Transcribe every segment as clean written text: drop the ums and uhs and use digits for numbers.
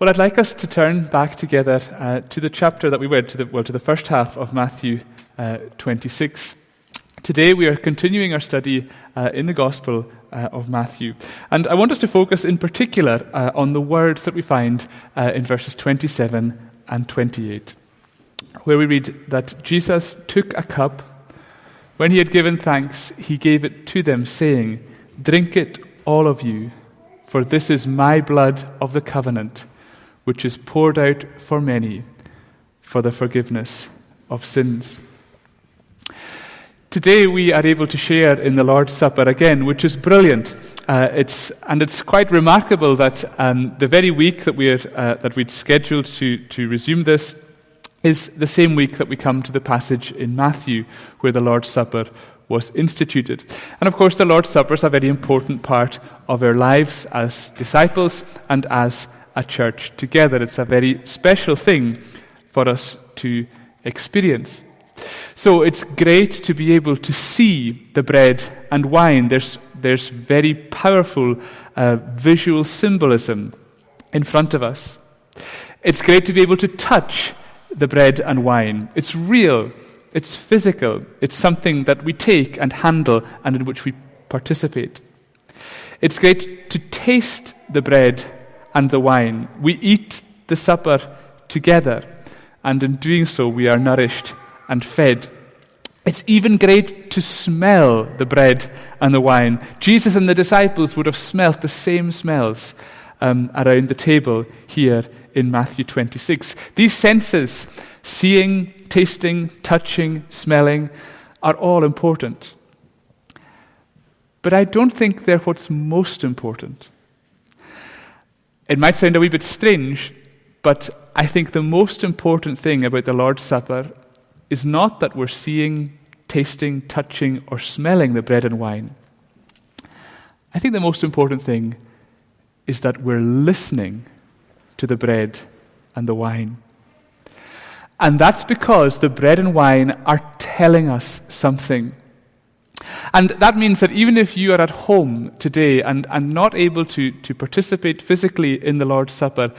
Well, I'd like us to turn back together to the chapter that we read, to the first half of Matthew 26. Today we are continuing our study in the Gospel of Matthew. And I want us to focus in particular on the words that we find in verses 27 and 28, where we read that Jesus took a cup. When he had given thanks, he gave it to them, saying, "Drink it, all of you, for this is my blood of the covenant, which is poured out for many for the forgiveness of sins." Today we are able to share in the Lord's Supper again, which is brilliant. It's quite remarkable that the very week that we'd scheduled to resume this is the same week that we come to the passage in Matthew where the Lord's Supper was instituted. And of course, the Lord's Supper is a very important part of our lives as disciples and as a church together. It's a very special thing for us to experience. So it's great to be able to see the bread and wine. There's very powerful visual symbolism in front of us. It's great to be able to touch the bread and wine. It's real, it's physical, it's something that we take and handle and in which we participate. It's great to taste the bread and the wine. We eat the supper together, and in doing so we are nourished and fed. It's even great to smell the bread and the wine. Jesus and the disciples would have smelt the same smells around the table here in Matthew 26. These senses, seeing, tasting, touching, smelling, are all important. But I don't think they're what's most important. It might sound a wee bit strange, but I think the most important thing about the Lord's Supper is not that we're seeing, tasting, touching, or smelling the bread and wine. I think the most important thing is that we're listening to the bread and the wine. And that's because the bread and wine are telling us something. And that means that even if you are at home today and not able to participate physically in the Lord's Supper,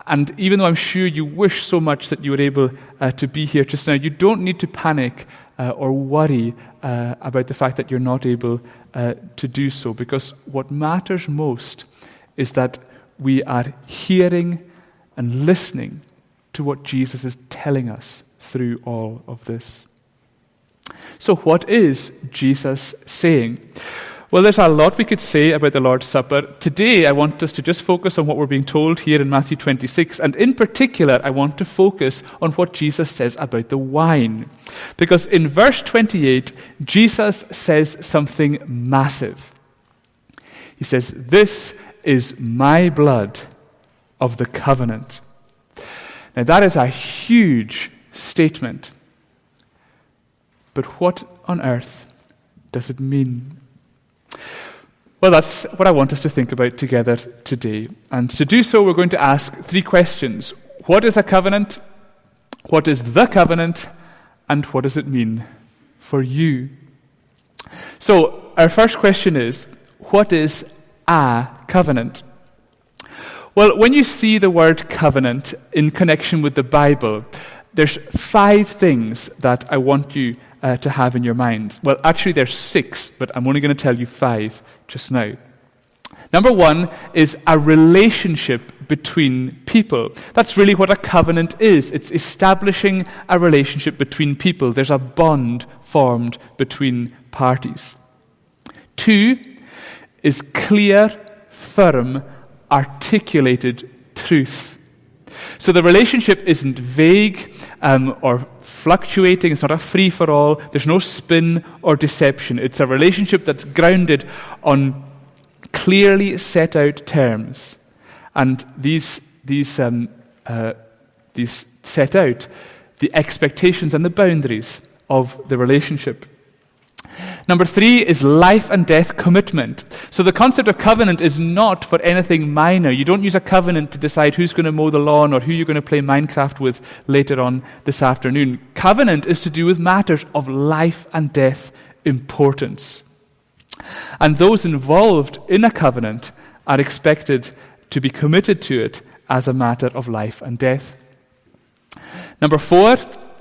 and even though I'm sure you wish so much that you were able to be here just now, you don't need to panic or worry about the fact that you're not able to do so, because what matters most is that we are hearing and listening to what Jesus is telling us through all of this. So what is Jesus saying? Well, there's a lot we could say about the Lord's Supper. Today, I want us to just focus on what we're being told here in Matthew 26. And in particular, I want to focus on what Jesus says about the wine. Because in verse 28, Jesus says something massive. He says, "This is my blood of the covenant." Now, that is a huge statement. But what on earth does it mean? Well, that's what I want us to think about together today. And to do so, we're going to ask three questions. What is a covenant? What is the covenant? And what does it mean for you? So, our first question is, what is a covenant? Well, when you see the word covenant in connection with the Bible, there's 5 things that I want you to have in your mind. Well, actually there's 6, but I'm only going to tell you 5 just now. Number 1 is a relationship between people. That's really what a covenant is. It's establishing a relationship between people. There's a bond formed between parties. 2 is clear, firm, articulated truth. So the relationship isn't vague or fluctuating. It's not a free-for-all. There's no spin or deception. It's a relationship that's grounded on clearly set out terms. And these set out the expectations and the boundaries of the relationship. Number 3 is life and death commitment. So the concept of covenant is not for anything minor. You don't use a covenant to decide who's going to mow the lawn or who you're going to play Minecraft with later on this afternoon. Covenant is to do with matters of life and death importance. And those involved in a covenant are expected to be committed to it as a matter of life and death. Number 4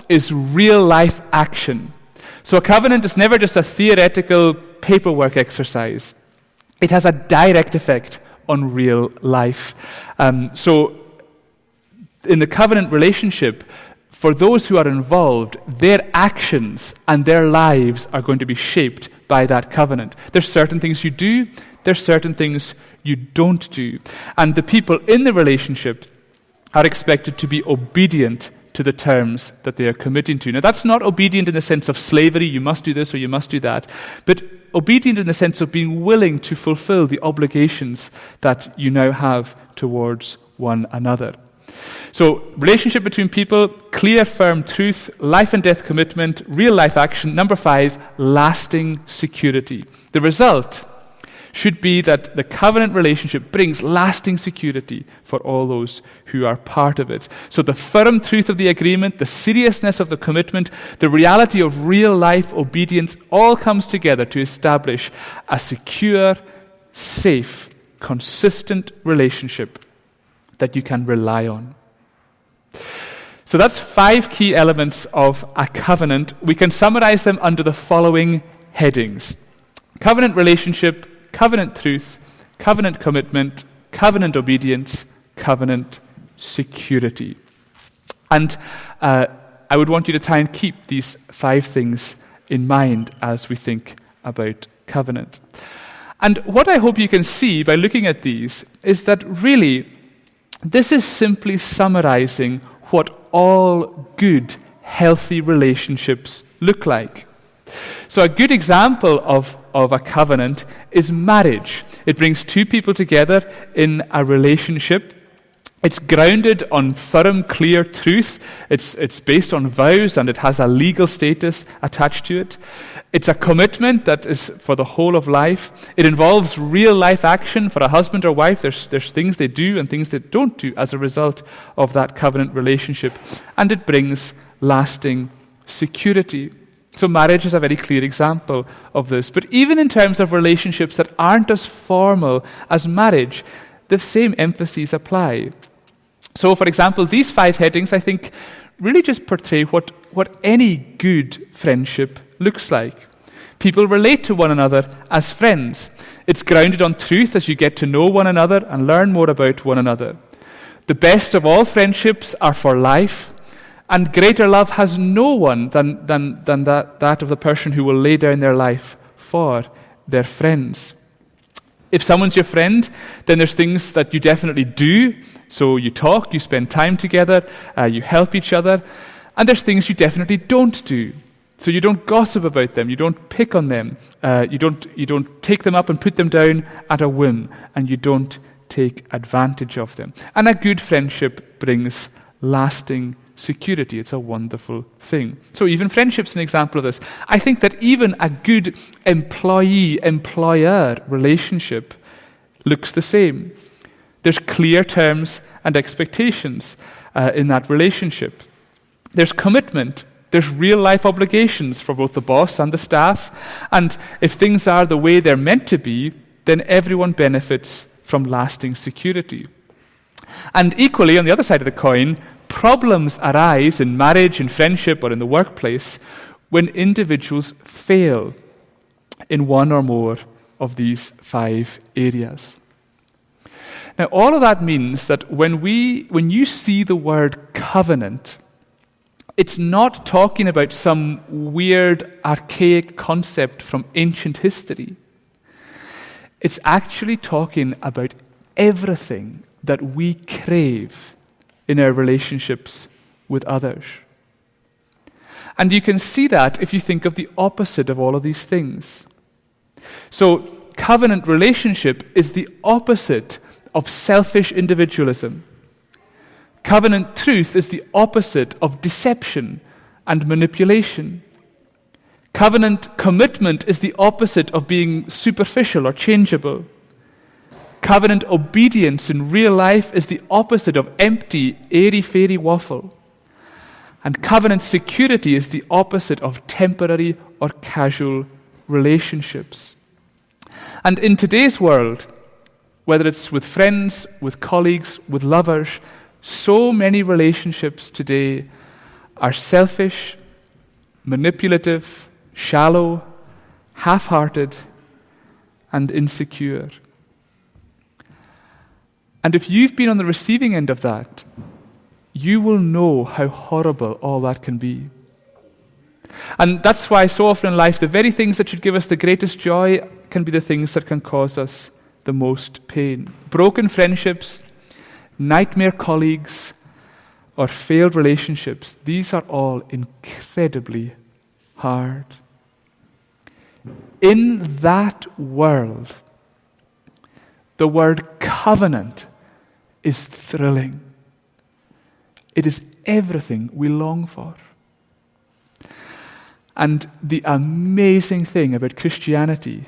is real-life action. So a covenant is never just a theoretical paperwork exercise. It has a direct effect on real life. So in the covenant relationship, for those who are involved, their actions and their lives are going to be shaped by that covenant. There's certain things you do, there's certain things you don't do. And the people in the relationship are expected to be obedient to the terms that they are committing to. Now, that's not obedient in the sense of slavery, you must do this or you must do that, but obedient in the sense of being willing to fulfill the obligations that you now have towards one another. So, relationship between people, clear, firm truth, life and death commitment, real life action. Number 5, lasting security. The result should be that the covenant relationship brings lasting security for all those who are part of it. So the firm truth of the agreement, the seriousness of the commitment, the reality of real life obedience all comes together to establish a secure, safe, consistent relationship that you can rely on. So that's 5 key elements of a covenant. We can summarize them under the following headings: covenant relationship, covenant truth, covenant commitment, covenant obedience, covenant security. And I would want you to try and keep these 5 things in mind as we think about covenant. And what I hope you can see by looking at these is that really this is simply summarizing what all good, healthy relationships look like. So a good example of a covenant is marriage. It brings 2 people together in a relationship. It's grounded on firm, clear truth. It's based on vows, and it has a legal status attached to it. It's a commitment that is for the whole of life. It involves real-life action for a husband or wife. There's things they do and things they don't do as a result of that covenant relationship. And it brings lasting security. So marriage is a very clear example of this. But even in terms of relationships that aren't as formal as marriage, the same emphases apply. So, for example, these 5 headings, I think, really just portray what any good friendship looks like. People relate to one another as friends. It's grounded on truth as you get to know one another and learn more about one another. The best of all friendships are for life, and greater love has no one than that of the person who will lay down their life for their friends. If someone's your friend, then there's things that you definitely do. So you talk, you spend time together, you help each other. And there's things you definitely don't do. So you don't gossip about them, you don't pick on them, you don't take them up and put them down at a whim, and you don't take advantage of them. And a good friendship brings lasting security. It's a wonderful thing. So even friendship's an example of this. I think that even a good employee-employer relationship looks the same. There's clear terms and expectations in that relationship. There's commitment. There's real-life obligations for both the boss and the staff. And if things are the way they're meant to be, then everyone benefits from lasting security. And equally, on the other side of the coin, problems arise in marriage, in friendship, or in the workplace when individuals fail in one or more of these 5 areas. Now, all of that means that when you see the word covenant, it's not talking about some weird, archaic concept from ancient history. It's actually talking about everything that we crave in our relationships with others. And you can see that if you think of the opposite of all of these things. So, covenant relationship is the opposite of selfish individualism. Covenant truth is the opposite of deception and manipulation. Covenant commitment is the opposite of being superficial or changeable. Covenant obedience in real life is the opposite of empty, airy-fairy waffle. And covenant security is the opposite of temporary or casual relationships. And in today's world, whether it's with friends, with colleagues, with lovers, so many relationships today are selfish, manipulative, shallow, half-hearted, and insecure. And if you've been on the receiving end of that, you will know how horrible all that can be. And that's why so often in life, the very things that should give us the greatest joy can be the things that can cause us the most pain. Broken friendships, nightmare colleagues, or failed relationships, these are all incredibly hard. In that world, the word covenant is thrilling. It is everything we long for. And the amazing thing about Christianity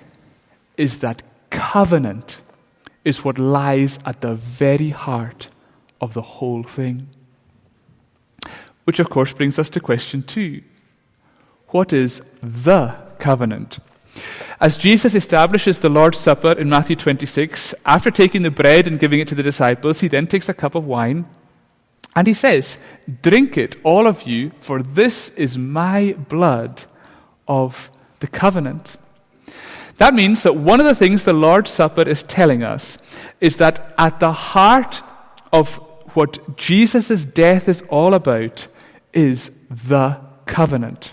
is that covenant is what lies at the very heart of the whole thing. Which, of course, brings us to question 2. What is the covenant? As Jesus establishes the Lord's Supper in Matthew 26, after taking the bread and giving it to the disciples, he then takes a cup of wine and he says, "Drink it, all of you, for this is my blood of the covenant." That means that one of the things the Lord's Supper is telling us is that at the heart of what Jesus' death is all about is the covenant.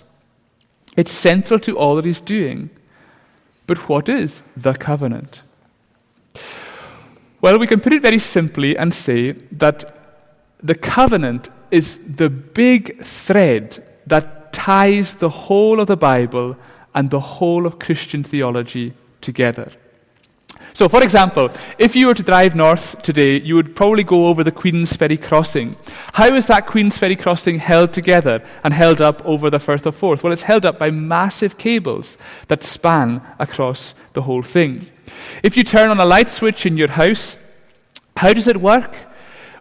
It's central to all that he's doing. But what is the covenant? Well, we can put it very simply and say that the covenant is the big thread that ties the whole of the Bible and the whole of Christian theology together. So, for example, if you were to drive north today, you would probably go over the Queen's Ferry Crossing. How is that Queen's Ferry Crossing held together and held up over the Firth of Forth? Well, it's held up by massive cables that span across the whole thing. If you turn on a light switch in your house, how does it work?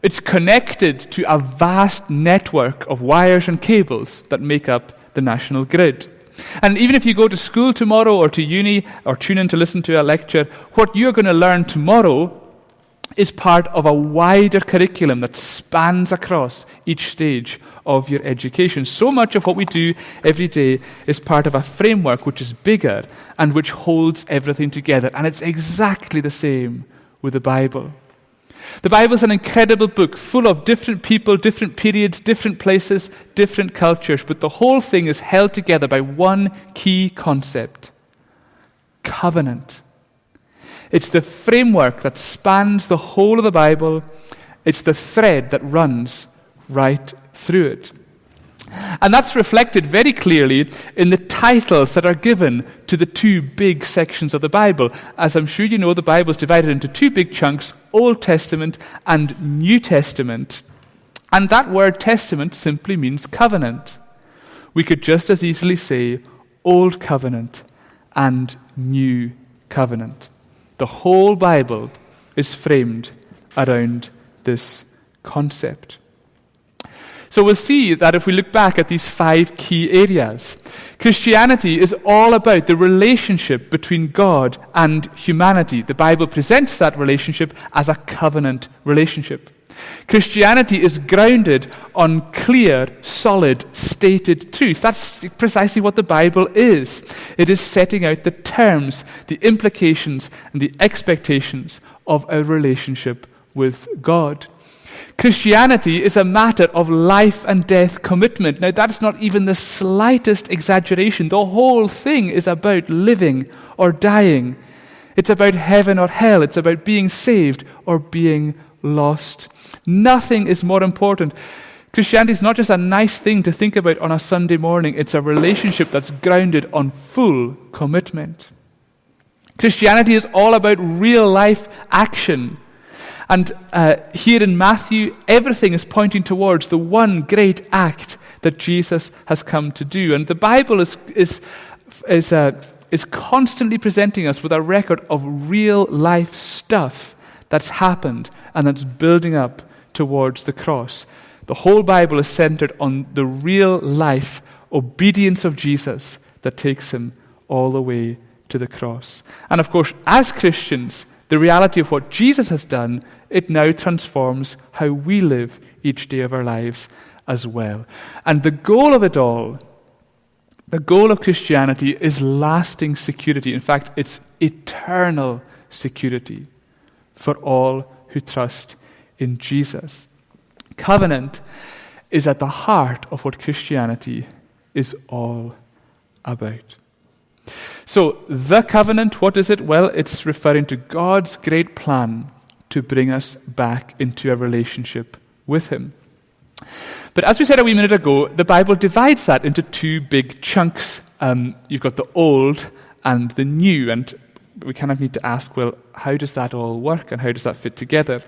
It's connected to a vast network of wires and cables that make up the national grid. And even if you go to school tomorrow or to uni or tune in to listen to a lecture, what you're going to learn tomorrow is part of a wider curriculum that spans across each stage of your education. So much of what we do every day is part of a framework which is bigger and which holds everything together. And it's exactly the same with the Bible. The Bible is an incredible book full of different people, different periods, different places, different cultures, but the whole thing is held together by one key concept: covenant. It's the framework that spans the whole of the Bible. It's the thread that runs right through it. And that's reflected very clearly in the titles that are given to the two big sections of the Bible. As I'm sure you know, the Bible is divided into two big chunks, Old Testament and New Testament. And that word testament simply means covenant. We could just as easily say Old Covenant and New Covenant. The whole Bible is framed around this concept. So we'll see that if we look back at these 5 key areas, Christianity is all about the relationship between God and humanity. The Bible presents that relationship as a covenant relationship. Christianity is grounded on clear, solid, stated truth. That's precisely what the Bible is. It is setting out the terms, the implications, and the expectations of our relationship with God. Christianity is a matter of life and death commitment. Now, that's not even the slightest exaggeration. The whole thing is about living or dying. It's about heaven or hell. It's about being saved or being lost. Nothing is more important. Christianity is not just a nice thing to think about on a Sunday morning. It's a relationship that's grounded on full commitment. Christianity is all about real life action. And here in Matthew, everything is pointing towards the one great act that Jesus has come to do. And the Bible is constantly presenting us with a record of real life stuff that's happened and that's building up towards the cross. The whole Bible is centered on the real life obedience of Jesus that takes him all the way to the cross. And of course, as Christians, the reality of what Jesus has done, it now transforms how we live each day of our lives as well. And the goal of it all, the goal of Christianity is lasting security. In fact, it's eternal security for all who trust in Jesus. Covenant is at the heart of what Christianity is all about. So, the covenant, what is it? Well, it's referring to God's great plan to bring us back into a relationship with Him. But as we said a wee minute ago, the Bible divides that into two big chunks. You've got the old and the new, and we kind of need to ask, well, how does that all work and how does that fit together?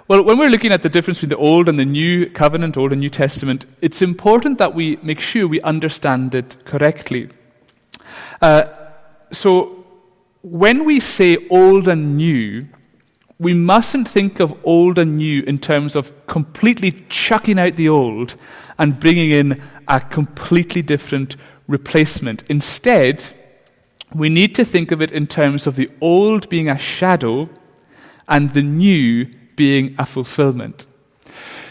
Well, when we're looking at the difference between the Old and the New Covenant, Old and New Testament, it's important that we make sure we understand it correctly. So when we say Old and New, we mustn't think of Old and New in terms of completely chucking out the old and bringing in a completely different replacement. Instead, we need to think of it in terms of the old being a shadow and the new being a fulfillment.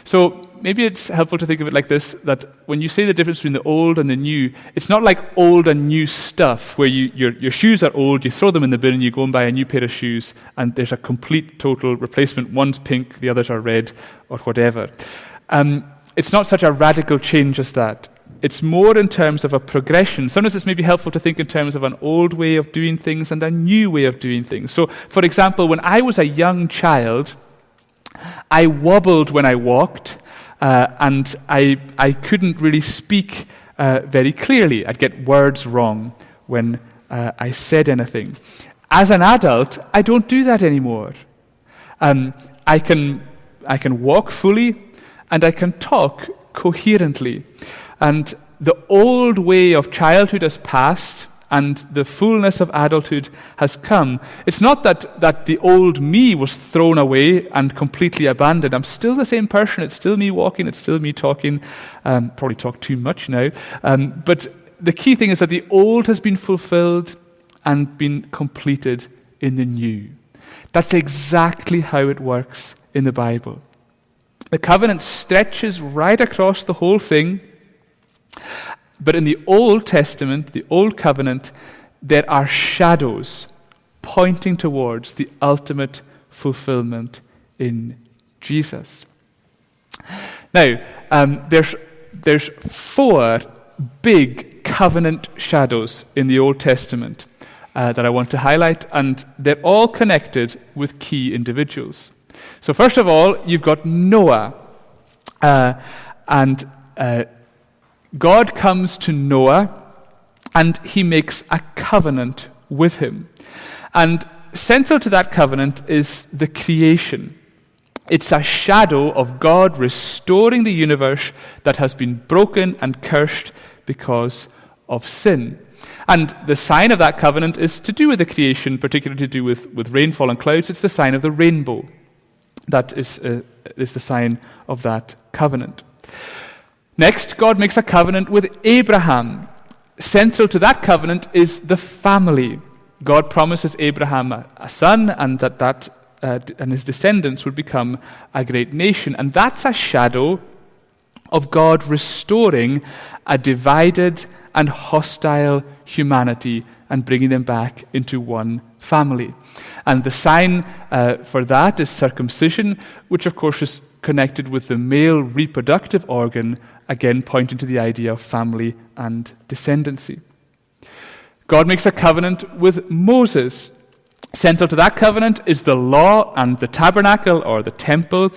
So maybe it's helpful to think of it like this, that when you say the difference between the old and the new, it's not like old and new stuff where your shoes are old, you throw them in the bin and you go and buy a new pair of shoes and there's a complete total replacement. One's pink, the others are red or whatever. It's not such a radical change as that. It's more in terms of a progression. Sometimes it's maybe helpful to think in terms of an old way of doing things and a new way of doing things. So, for example, when I was a young child, I wobbled when I walked, and I couldn't really speak very clearly. I'd get words wrong when I said anything. As an adult, I don't do that anymore. I can walk fully, and I can talk coherently. And the old way of childhood has passed, and the fullness of adulthood has come. It's not that the old me was thrown away and completely abandoned. I'm still the same person. It's still me walking. It's still me talking. Probably talk too much now. But the key thing is that the old has been fulfilled and been completed in the new. That's exactly how it works in the Bible. The covenant stretches right across the whole thing. But in the Old Testament, the Old Covenant, there are shadows pointing towards the ultimate fulfillment in Jesus. Now, there's 4 big covenant shadows in the Old Testament that I want to highlight, and they're all connected with key individuals. So first of all, you've got Noah, and God comes to Noah and he makes a covenant with him. And central to that covenant is the creation. It's a shadow of God restoring the universe that has been broken and cursed because of sin. And the sign of that covenant is to do with the creation, particularly to do with rainfall and clouds. It's the sign of the rainbow. That is the sign of that covenant. Next, God makes a covenant with Abraham. Central to that covenant is the family. God promises Abraham a son, and that and his descendants would become a great nation. And that's a shadow of God restoring a divided and hostile humanity and bringing them back into one family. And the sign for that is circumcision, which of course is connected with the male reproductive organ, again pointing to the idea of family and descendancy. God makes a covenant with Moses. Central to that covenant is the law and the tabernacle or the temple.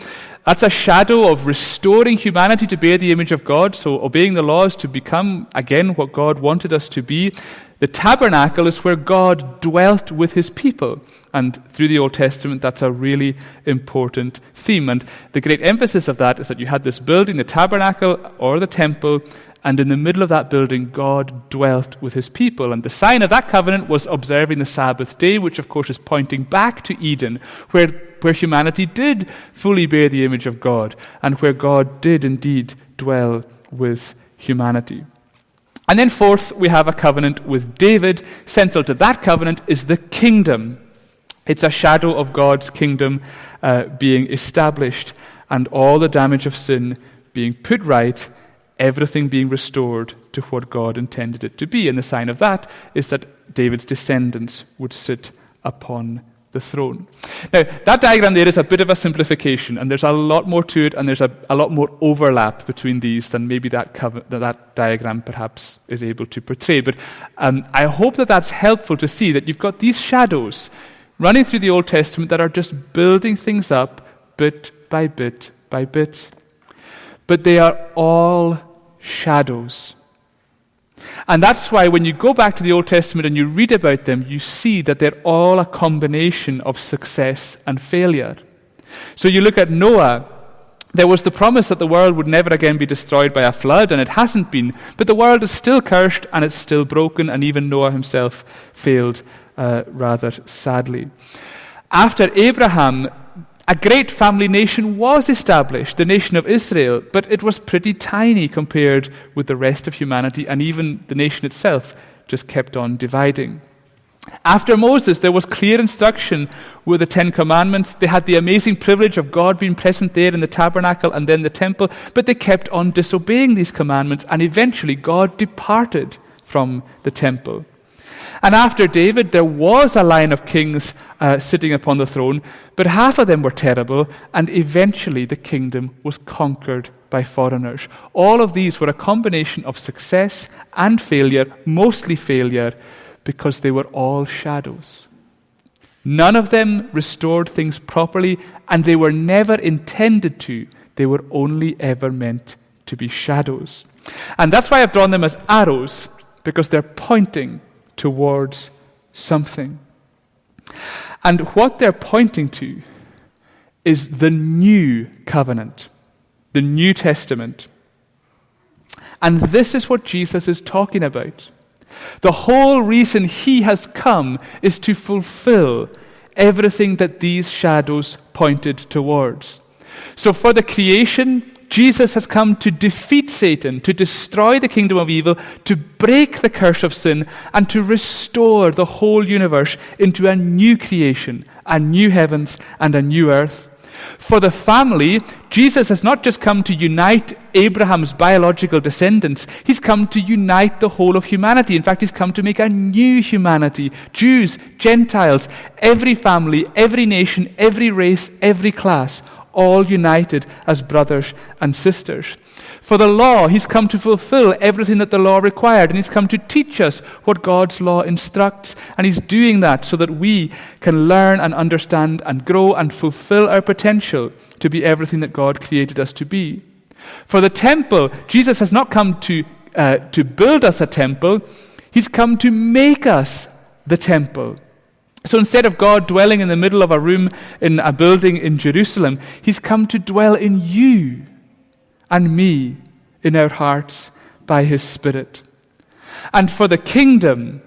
That's a shadow of restoring humanity to bear the image of God. So obeying the law is to become, again, what God wanted us to be. The tabernacle is where God dwelt with his people. And through the Old Testament, that's a really important theme. And the great emphasis of that is that you had this building, the tabernacle or the temple, and in the middle of that building, God dwelt with his people. And the sign of that covenant was observing the Sabbath day, which of course is pointing back to Eden, where humanity did fully bear the image of God, and where God did indeed dwell with humanity. And then fourth, we have a covenant with David. Central to that covenant is the kingdom. It's a shadow of God's kingdom being established and all the damage of sin being put right, everything being restored to what God intended it to be. And the sign of that is that David's descendants would sit upon the throne. Now, that diagram there is a bit of a simplification, and there's a lot more to it, and there's a lot more overlap between these than maybe that diagram perhaps is able to portray. But I hope that that's helpful to see that you've got these shadows running through the Old Testament that are just building things up bit by bit by bit. But they are all shadows. And that's why when you go back to the Old Testament and you read about them, you see that they're all a combination of success and failure. So you look at Noah. There was the promise that the world would never again be destroyed by a flood, and it hasn't been. But the world is still cursed, and it's still broken, and even Noah himself failed rather sadly. After Abraham, a great family nation was established, the nation of Israel, but it was pretty tiny compared with the rest of humanity, and even the nation itself just kept on dividing. After Moses, there was clear instruction with the 10 Commandments. They had the amazing privilege of God being present there in the tabernacle and then the temple, but they kept on disobeying these commandments, and eventually God departed from the temple. And after David, there was a line of kings sitting upon the throne, but half of them were terrible, and eventually the kingdom was conquered by foreigners. All of these were a combination of success and failure, mostly failure, because they were all shadows. None of them restored things properly, and they were never intended to. They were only ever meant to be shadows. And that's why I've drawn them as arrows, because they're pointing towards something. And what they're pointing to is the new covenant, the New Testament. And this is what Jesus is talking about. The whole reason he has come is to fulfill everything that these shadows pointed towards. So for the creation, Jesus has come to defeat Satan, to destroy the kingdom of evil, to break the curse of sin, and to restore the whole universe into a new creation, a new heavens and a new earth. For the family, Jesus has not just come to unite Abraham's biological descendants, he's come to unite the whole of humanity. In fact, he's come to make a new humanity. Jews, Gentiles, every family, every nation, every race, every class, all united as brothers and sisters. For the law, he's come to fulfill everything that the law required, and he's come to teach us what God's law instructs, and he's doing that so that we can learn and understand and grow and fulfill our potential to be everything that God created us to be. For the temple, Jesus has not come to build us a temple, he's come to make us the temple. So instead of God dwelling in the middle of a room in a building in Jerusalem, he's come to dwell in you and me, in our hearts, by his Spirit. And for the kingdom,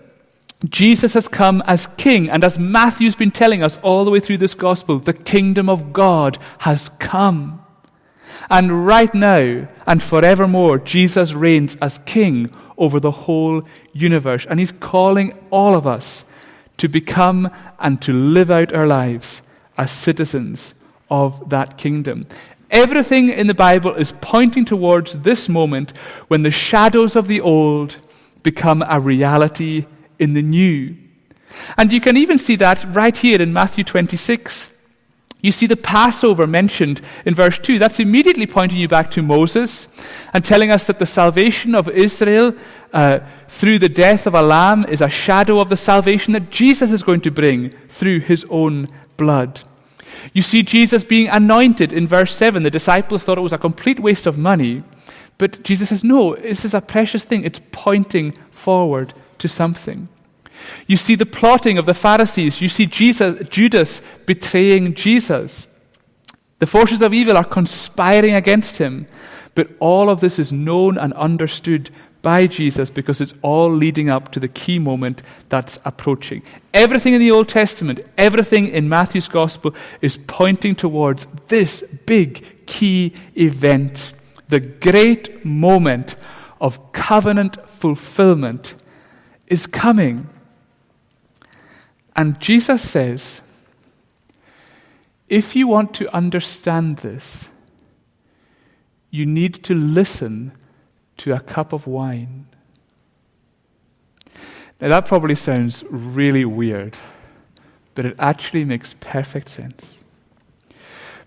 Jesus has come as king, and as Matthew's been telling us all the way through this gospel, the kingdom of God has come. And right now and forevermore, Jesus reigns as king over the whole universe, and he's calling all of us to become and to live out our lives as citizens of that kingdom. Everything in the Bible is pointing towards this moment when the shadows of the old become a reality in the new. And you can even see that right here in Matthew 26. You see the Passover mentioned in verse 2. That's immediately pointing you back to Moses and telling us that the salvation of Israel through the death of a lamb is a shadow of the salvation that Jesus is going to bring through his own blood. You see Jesus being anointed in verse 7. The disciples thought it was a complete waste of money, but Jesus says, no, this is a precious thing. It's pointing forward to something. You see the plotting of the Pharisees. You see Judas betraying Jesus. The forces of evil are conspiring against him. But all of this is known and understood by Jesus because it's all leading up to the key moment that's approaching. Everything in the Old Testament, everything in Matthew's Gospel is pointing towards this big key event, the great moment of covenant fulfillment is coming. And Jesus says if you want to understand this, you need to listen to a cup of wine. Now that probably sounds really weird, but it actually makes perfect sense.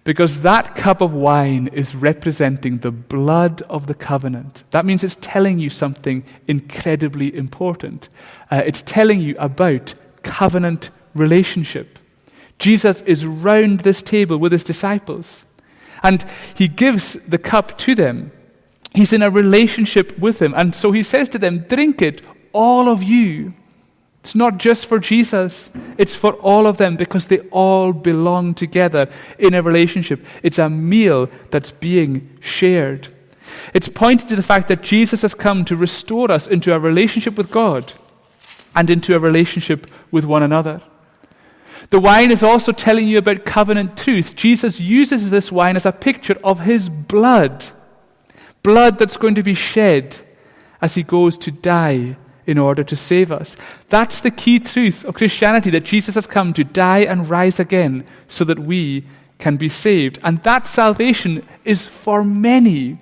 Because that cup of wine is representing the blood of the covenant. That means it's telling you something incredibly important. It's telling you about covenant relationship. Jesus is round this table with his disciples, and he gives the cup to them. He's in a relationship with them, and so he says to them, drink it, all of you. It's not just for Jesus, it's for all of them because they all belong together in a relationship. It's a meal that's being shared. It's pointing to the fact that Jesus has come to restore us into a relationship with God and into a relationship with one another. The wine is also telling you about covenant truth. Jesus uses this wine as a picture of his blood that's going to be shed as he goes to die in order to save us. That's the key truth of Christianity, that Jesus has come to die and rise again so that we can be saved. And that salvation is for many.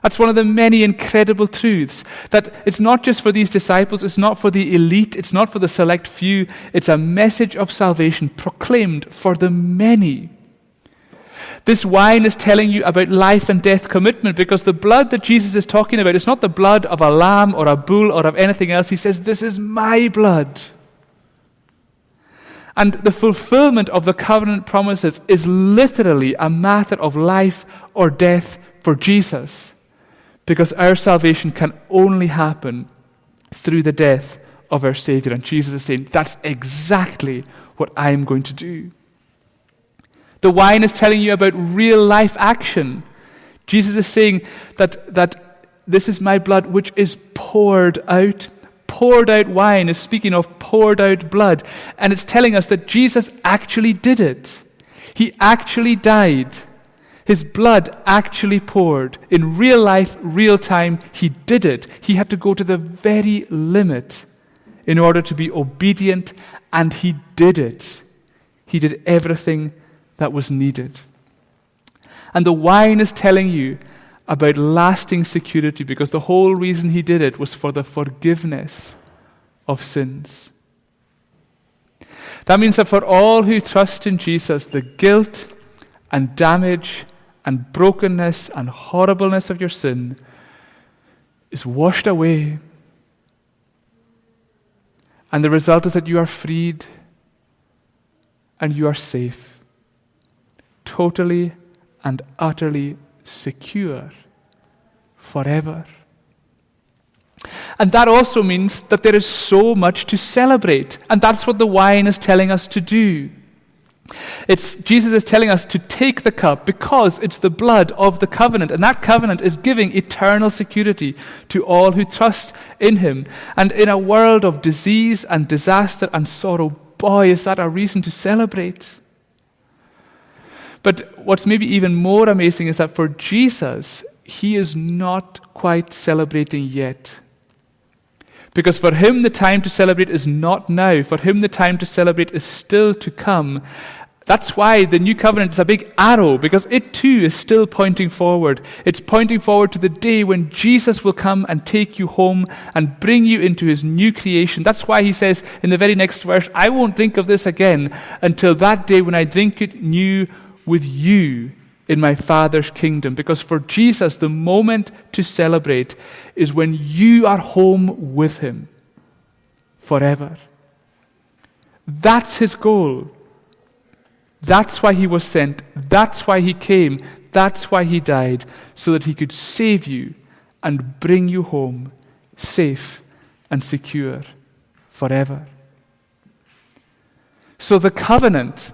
That's one of the many incredible truths, that it's not just for these disciples, it's not for the elite, it's not for the select few, it's a message of salvation proclaimed for the many. This wine is telling you about life and death commitment, because the blood that Jesus is talking about is not the blood of a lamb or a bull or of anything else. He says, this is my blood. And the fulfillment of the covenant promises is literally a matter of life or death for Jesus, because our salvation can only happen through the death of our Savior. And Jesus is saying, that's exactly what I'm going to do. The wine is telling you about real life action. Jesus is saying that this is my blood which is poured out. Poured out wine is speaking of poured out blood. And it's telling us that Jesus actually did it. He actually died. His blood actually poured. In real life, real time, he did it. He had to go to the very limit in order to be obedient, and he did it. He did everything that was needed. And the wine is telling you about lasting security, because the whole reason he did it was for the forgiveness of sins. That means that for all who trust in Jesus, the guilt and damage and brokenness and horribleness of your sin is washed away. And the result is that you are freed and you are safe. Totally and utterly secure forever. And that also means that there is so much to celebrate. And that's what the wine is telling us to do. Jesus is telling us to take the cup because it's the blood of the covenant. And that covenant is giving eternal security to all who trust in him. And in a world of disease and disaster and sorrow, boy, is that a reason to celebrate. But what's maybe even more amazing is that for Jesus, he is not quite celebrating yet. Because for him, the time to celebrate is not now. For him, the time to celebrate is still to come. That's why the new covenant is a big arrow, because it too is still pointing forward. It's pointing forward to the day when Jesus will come and take you home and bring you into his new creation. That's why he says in the very next verse, I won't drink of this again until that day when I drink it new with you in my Father's kingdom. Because for Jesus, the moment to celebrate is when you are home with him forever. That's his goal. That's why he was sent. That's why he came. That's why he died, so that he could save you and bring you home safe and secure forever. So the covenant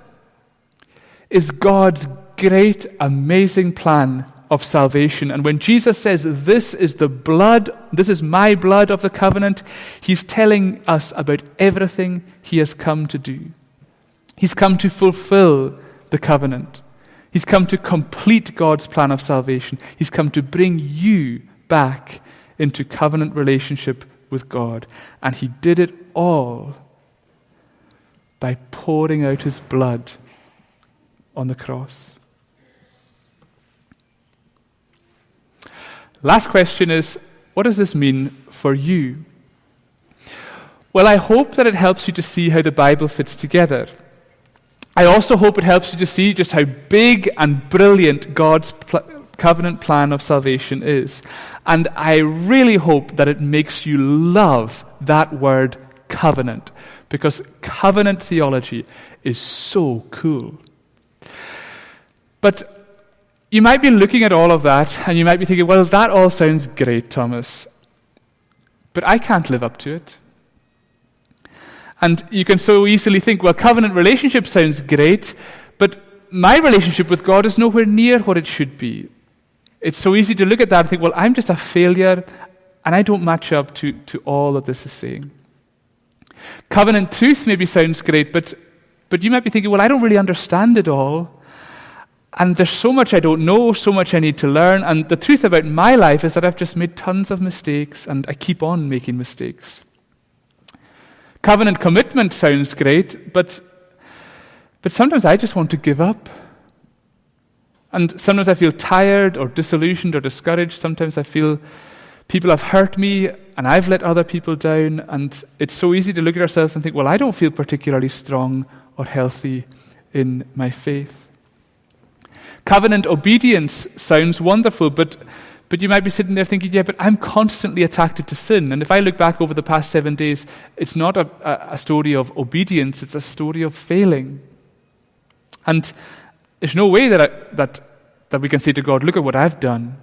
is God's great, amazing plan of salvation. And when Jesus says, this is the blood, this is my blood of the covenant, he's telling us about everything he has come to do. He's come to fulfill the covenant. He's come to complete God's plan of salvation. He's come to bring you back into covenant relationship with God. And he did it all by pouring out his blood on the cross. Last question is, what does this mean for you? Well, I hope that it helps you to see how the Bible fits together. I also hope it helps you to see just how big and brilliant God's covenant plan of salvation is. And I really hope that it makes you love that word covenant, because covenant theology is so cool. But you might be looking at all of that and you might be thinking, well, that all sounds great, Thomas, but I can't live up to it. And you can so easily think, well, covenant relationship sounds great, but my relationship with God is nowhere near what it should be. It's so easy to look at that and think, well, I'm just a failure and I don't match up to all that this is saying. Covenant truth maybe sounds great, but you might be thinking, well, I don't really understand it all. And there's so much I don't know, so much I need to learn. And the truth about my life is that I've just made tons of mistakes and I keep on making mistakes. Covenant commitment sounds great, but sometimes I just want to give up. And sometimes I feel tired or disillusioned or discouraged. Sometimes I feel people have hurt me and I've let other people down. And it's so easy to look at ourselves and think, well, I don't feel particularly strong or healthy in my faith. Covenant obedience sounds wonderful, but you might be sitting there thinking, yeah, but I'm constantly attracted to sin. And if I look back over the past 7 days, it's not a story of obedience, it's a story of failing. And there's no way that we can say to God, look at what I've done.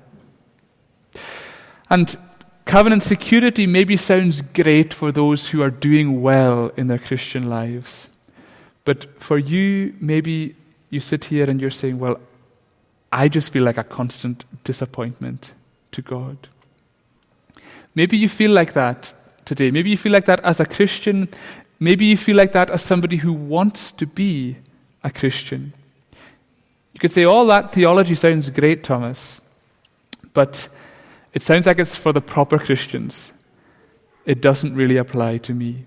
And covenant security maybe sounds great for those who are doing well in their Christian lives. But for you, maybe you sit here and you're saying, well, I just feel like a constant disappointment to God. Maybe you feel like that today. Maybe you feel like that as a Christian. Maybe you feel like that as somebody who wants to be a Christian. You could say, all that theology sounds great, Thomas, but it sounds like it's for the proper Christians. It doesn't really apply to me.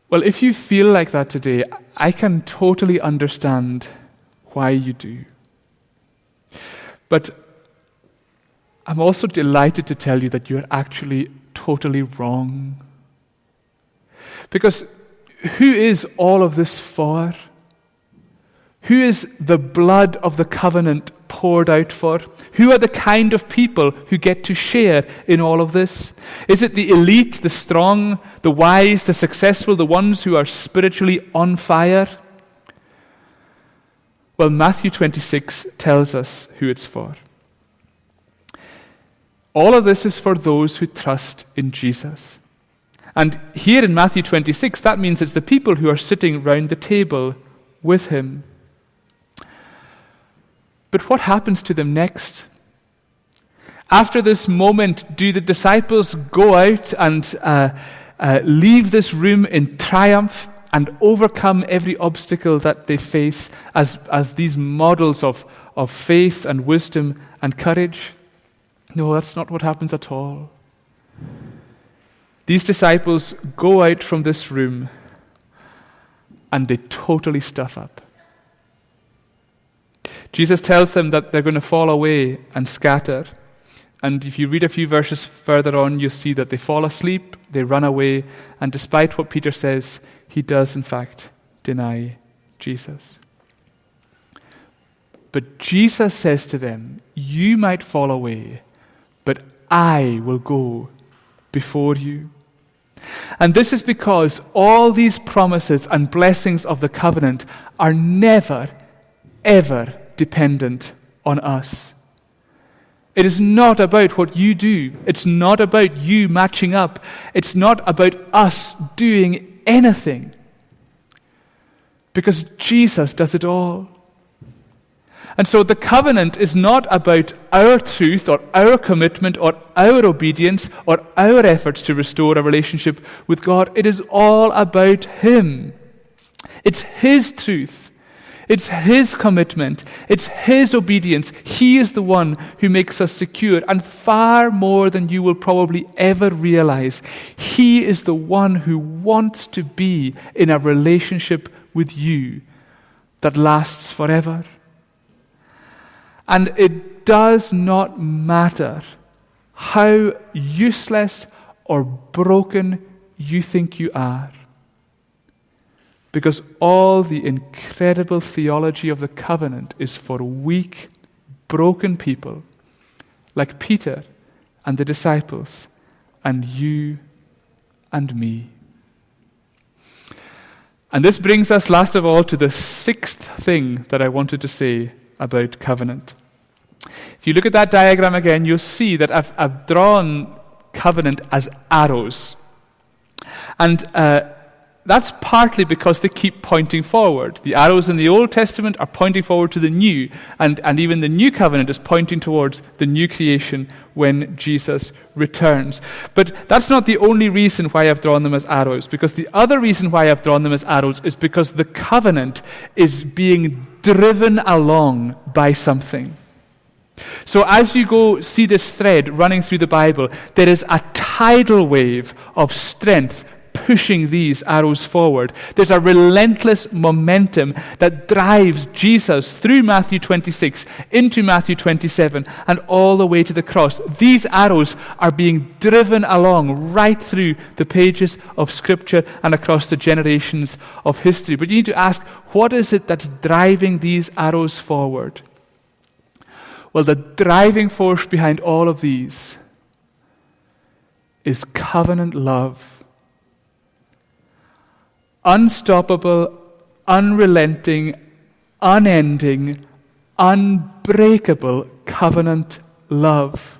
Well, if you feel like that today, I can totally understand why you do. But I'm also delighted to tell you that you're actually totally wrong. Because who is all of this for? Who is the blood of the covenant poured out for? Who are the kind of people who get to share in all of this? Is it the elite, the strong, the wise, the successful, the ones who are spiritually on fire? Well, Matthew 26 tells us who it's for. All of this is for those who trust in Jesus. And here in Matthew 26, that means it's the people who are sitting round the table with him. But what happens to them next? After this moment, do the disciples go out and leave this room in triumph and overcome every obstacle that they face as these models of faith and wisdom and courage? No, that's not what happens at all. These disciples go out from this room and they totally stuff up. Jesus tells them that they're going to fall away and scatter. And if you read a few verses further on, you see that they fall asleep, they run away, and despite what Peter says, he does in fact deny Jesus. But Jesus says to them, you might fall away, but I will go before you. And this is because all these promises and blessings of the covenant are never, ever dependent on us. It is not about what you do. It's not about you matching up. It's not about us doing anything. Because Jesus does it all. And so the covenant is not about our truth or our commitment or our obedience or our efforts to restore a relationship with God. It is all about Him. It's His truth. It's His commitment. It's His obedience. He is the one who makes us secure. And far more than you will probably ever realize, He is the one who wants to be in a relationship with you that lasts forever. And it does not matter how useless or broken you think you are, because all the incredible theology of the covenant is for weak, broken people like Peter and the disciples and you and me. And this brings us, last of all, to the sixth thing that I wanted to say about covenant. If you look at that diagram again, you'll see that I've drawn covenant as arrows. And that's partly because they keep pointing forward. The arrows in the Old Testament are pointing forward to the New, and even the New Covenant is pointing towards the new creation when Jesus returns. But that's not the only reason why I've drawn them as arrows, because the other reason why I've drawn them as arrows is because the covenant is being driven along by something. So as you go see this thread running through the Bible, there is a tidal wave of strength pushing these arrows forward. There's a relentless momentum that drives Jesus through Matthew 26 into Matthew 27 and all the way to the cross. These arrows are being driven along right through the pages of Scripture and across the generations of history. But you need to ask, what is it that's driving these arrows forward? Well, the driving force behind all of these is covenant love. Unstoppable, unrelenting, unending, unbreakable covenant love.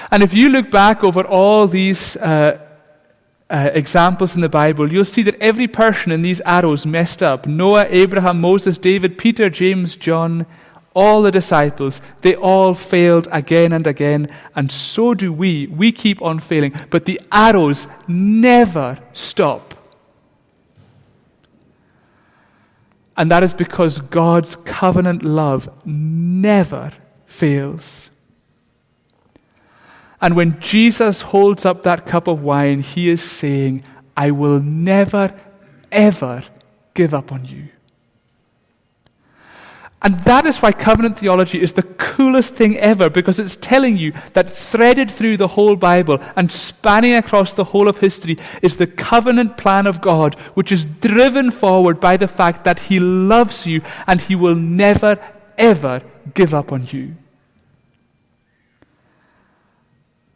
And if you look back over all these examples in the Bible, you'll see that every person in these arrows messed up. Noah, Abraham, Moses, David, Peter, James, John, all the disciples, they all failed again and again, and so do we. We keep on failing, but the arrows never stop. And that is because God's covenant love never fails. And when Jesus holds up that cup of wine, he is saying, I will never, ever give up on you. And that is why covenant theology is the coolest thing ever, because it's telling you that threaded through the whole Bible and spanning across the whole of history is the covenant plan of God, which is driven forward by the fact that he loves you and he will never, ever give up on you.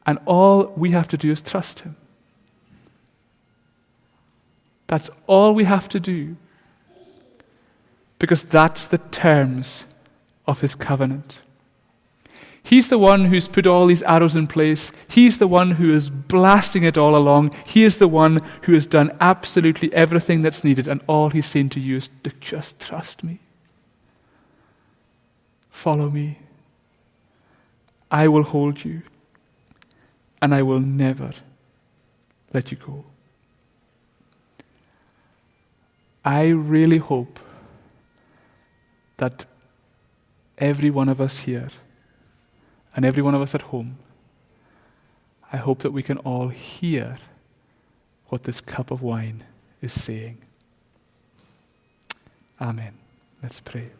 And all we have to do is trust him. That's all we have to do. Because that's the terms of his covenant. He's the one who's put all these arrows in place. He's the one who is blasting it all along. He is the one who has done absolutely everything that's needed. And all he's saying to you is to just trust me. Follow me. I will hold you. And I will never let you go. I really hope that every one of us here and every one of us at home, I hope that we can all hear what this cup of wine is saying. Amen. Let's pray.